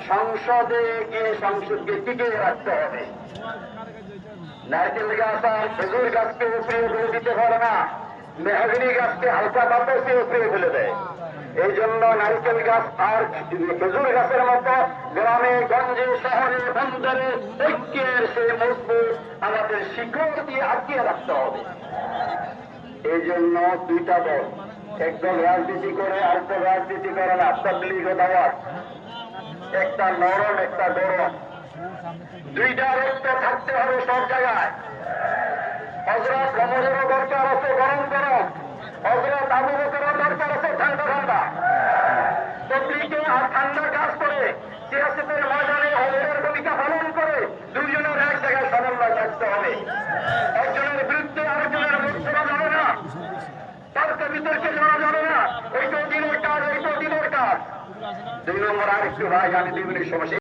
সংসদে গিয়ে সংসদকে টিকে রাখতে হবে। নারকেল গাছ আর খেজুর গাছকে উপরে ফেলে দিতে পারে না, মেহগিনি গাছকে হালকা বাতাসে উপরে ফেলে দেয়। এই জন্য নারকেল গাছ আর খেজুর গাছের মতো গ্রামে গঞ্জে শহরে বন্দরে ঐক্যের সেই মজবুত আমাদের শিকড় দিয়ে আটকিয়ে রাখতে হবে। এই জন্য দুইটা দল, একদল রাজনীতি করে আরেকটা রাজনীতি করে না, তাবলীগ ও দাওয়াত, একটা নরম একটা গরম, দুইটা রক্ত থাকতে হবে সব জায়গায়। হযরত ওমরেরও দরকার আছে গরম গরম, হযরত আবু বকরেরও দরকার আছে ঠান্ডা ঠান্ডা। তাবলীগে আর ঠান্ডা কাজ করে সিয়াসতের ময়দানে ওমরের ভূমিকা পালন করে দুইজনের এক জায়গায় সমন্বয় থাকতে হবে। একজনের বিরুদ্ধে আরেকজনের মুখ করা যাবে না, তর্কে বিতর্কে যাওয়া যাবে না। ওই তো দিনের কাজ, ওই তো দিনের কাজ। 2 নম্বর আরেকটু ভাই, আমি 2 মিনিট সমস্যা